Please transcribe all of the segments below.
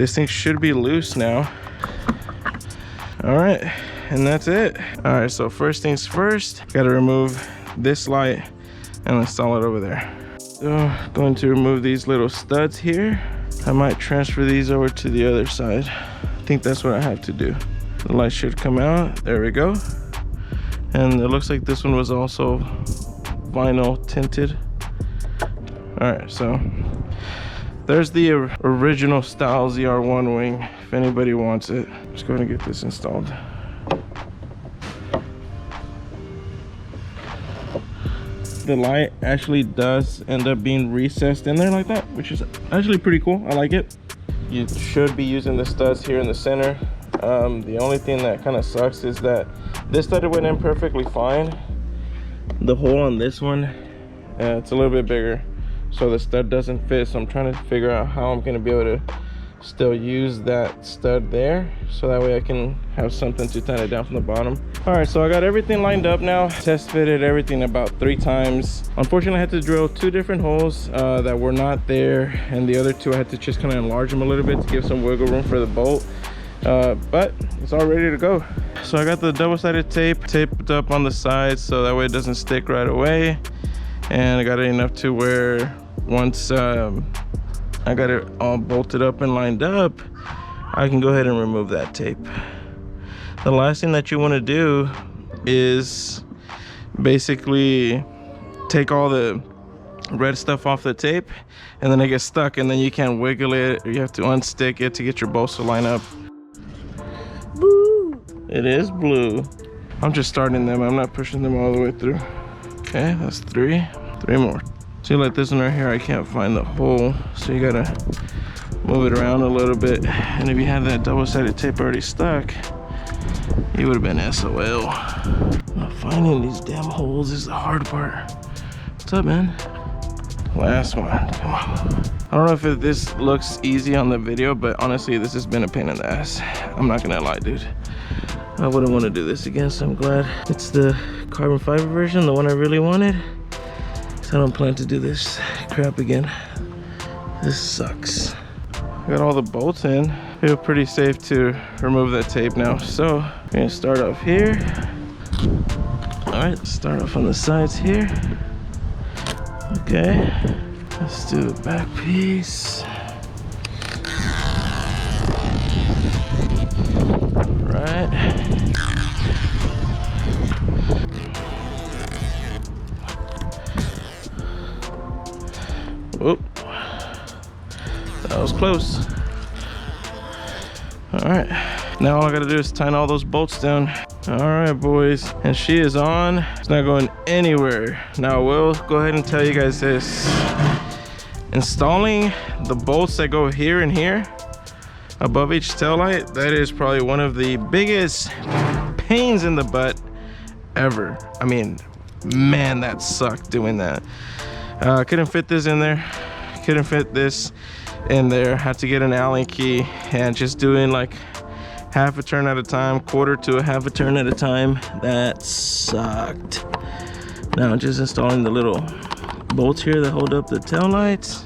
this thing should be loose now. All right, and that's it. All right, so first things first, got to remove this light and install it over there. So going to remove these little studs here. I might transfer these over to the other side. I think that's what I have to do. The light should come out. There we go. And it looks like this one was also vinyl tinted. All right, so there's the original style ZR1 wing. If anybody wants it, let's go ahead and get this installed. The light actually does end up being recessed in there like that, which is actually pretty cool. I like it. You should be using the studs here in the center. The only thing that kind of sucks is that this stud went in perfectly fine. The hole on this one, it's a little bit bigger, so the stud doesn't fit. So I'm trying to figure out how I'm going to be able to still use that stud there, so that way I can have something to tighten it down from the bottom. All right, so I got everything lined up now. Test fitted everything about 3 times. Unfortunately, I had to drill 2 different holes that were not there, and the other 2 I had to just kind of enlarge them a little bit to give some wiggle room for the bolt. But it's all ready to go. So I got the double-sided tape taped up on the sides so that way it doesn't stick right away, and I got it enough to where once I got it all bolted up and lined up, I can go ahead and remove that tape. The last thing that you want to do is basically take all the red stuff off the tape, and then it gets stuck, and then you can't wiggle it, or you have to unstick it to get your bolts to line up. Blue. It is blue. I'm just starting them. I'm not pushing them all the way through. Okay, that's 3 more. See, like this one right here, I can't find the hole, so you gotta move it around a little bit. And if you had that double-sided tape already stuck, you would have been SOL. Finding these damn holes is the hard part. What's up, man? Last one, come on. I don't know if this looks easy on the video, but honestly, this has been a pain in the ass. I'm not gonna lie, dude. I wouldn't want to do this again, so I'm glad it's the carbon fiber version, the one I really wanted. I don't plan to do this crap again. This sucks. Got all the bolts in. Feel pretty safe to remove that tape now. So we're gonna start off here. All right, let's start off on the sides here. Okay, let's do the back piece. All right. Whoop. That was close. All right, now all I gotta do is tighten all those bolts down. All right, boys, and she is on. It's not going anywhere. Now I will go ahead and tell you guys this. Installing the bolts that go here and here above each taillight, that is probably one of the biggest pains in the butt ever. I mean, man, that sucked doing that. Couldn't fit this in there, couldn't fit this in there. Had to get an Allen key and just doing like half a turn at a time, quarter to a half a turn at a time. That sucked. Now just installing the little bolts here that hold up the tail lights,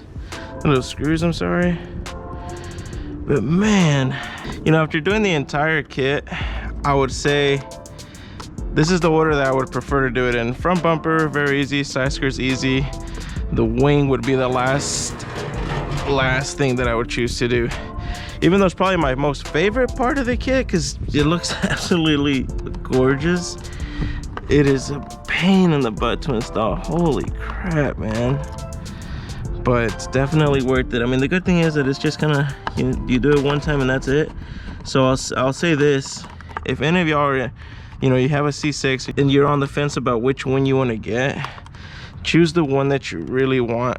the little screws, I'm sorry. But man, you know, after doing the entire kit, I would say this is the order that I would prefer to do it in. Front bumper, very easy. Side skirts, easy. The wing would be the last thing that I would choose to do, even though it's probably my most favorite part of the kit because it looks absolutely gorgeous. It is a pain in the butt to install. Holy crap, man. But it's definitely worth it. I mean, the good thing is that it's just kind of, you do it one time and that's it. So I'll say this: if any of y'all are, you know, you have a C6 and you're on the fence about which one you want to get, choose the one that you really want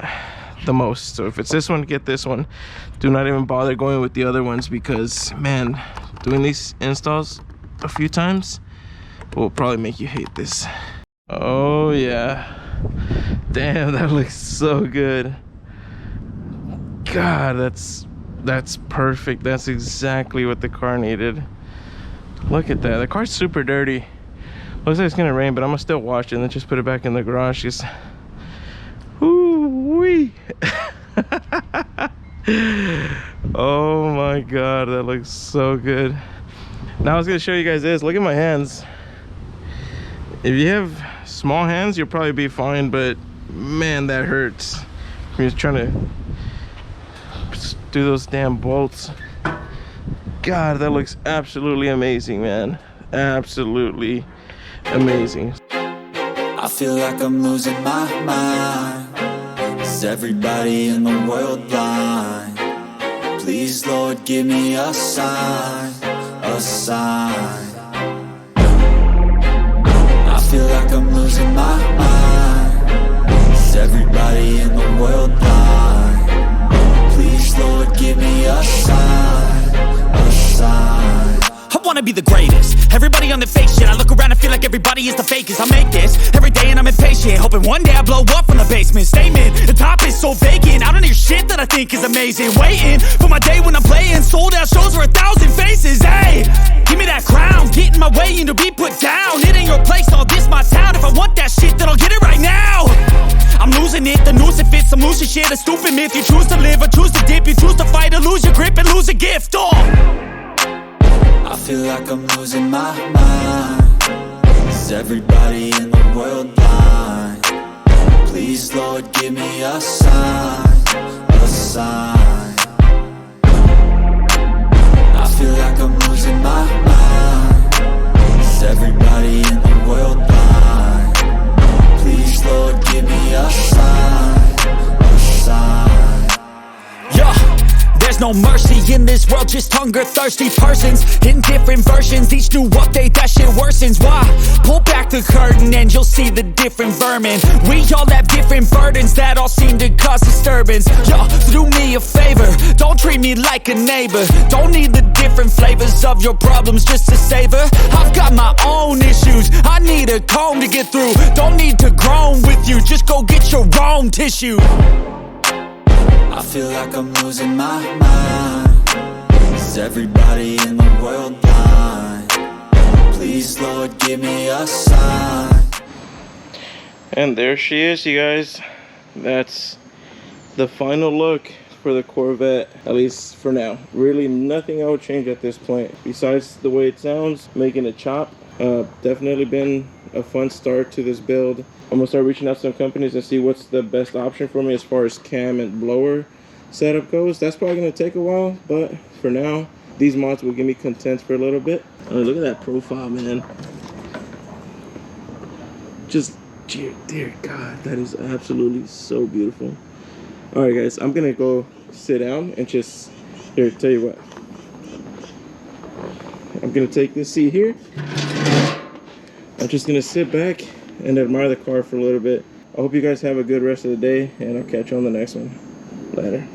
the most. So if it's this one, get this one. Do not even bother going with the other ones, because man, doing these installs a few times will probably make you hate this. Oh yeah, damn, that looks so good. God, that's perfect. That's exactly what the car needed. Look at that. The car's super dirty. Looks like it's gonna rain, but I'm gonna still wash it and then just put it back in the garage. Just ooh wee. Oh my my God, that looks so good. Now I was gonna show you guys this. Look at my hands. If you have small hands, you'll probably be fine, but man, that hurts. I'm just trying to do those damn bolts. God, that looks absolutely amazing, man. Absolutely amazing. I feel like I'm losing my mind. Is everybody in the world blind? Please, Lord, give me a sign, a sign. I feel like I'm losing my mind. Is everybody in the world blind? Please, Lord, give me a sign, a sign. I wanna be the greatest. Everybody on the fake shit. I look around and feel like everybody is the fakest. I make this every day and I'm impatient, hoping one day I blow up from the basement. Statement, the top is so vacant. I don't hear shit that I think is amazing. Waiting for my day when I'm playing sold out shows for 1,000 faces. Hey, give me that crown, get in my way and to be put down. It ain't your place, all this my town. If I want that shit, then I'll get it right now. I'm losing it, the noose it fits. I'm losing shit, a stupid myth. You choose to live or choose to dip. You choose to fight or lose your grip and lose a gift. I feel like I'm losing my mind. Is everybody in the world blind? Please, Lord, give me a sign, a sign. I feel like I'm losing my mind. Is everybody in the world blind? Please, Lord, give me a sign, a sign. Yeah. There's no mercy in this world, just hunger-thirsty persons in different versions. Each new update, that shit worsens. Why? Pull back the curtain and you'll see the different vermin. We all have different burdens that all seem to cause disturbance. Yo, do me a favor, don't treat me like a neighbor. Don't need the different flavors of your problems just to savor. I've got my own issues, I need a comb to get through. Don't need to groan with you, just go get your own tissue. I feel like I'm losing my mind. Is everybody in the world blind? Please, Lord, give me a sign. And there she is, you guys. That's the final look for the Corvette, at least for now. Really nothing I would change at this point besides the way it sounds, making it chop. Definitely been a fun start to this build. I'm gonna start reaching out to some companies and see what's the best option for me as far as cam and blower setup goes. That's probably gonna take a while, but for now, these mods will give me content for a little bit. Look at that profile, man. Just, dear God, that is absolutely so beautiful. All right, guys, I'm gonna go sit down and just, here, tell you what. I'm gonna take this seat here. I'm just gonna sit back and admire the car for a little bit. I hope you guys have a good rest of the day, and I'll catch you on the next one. Later.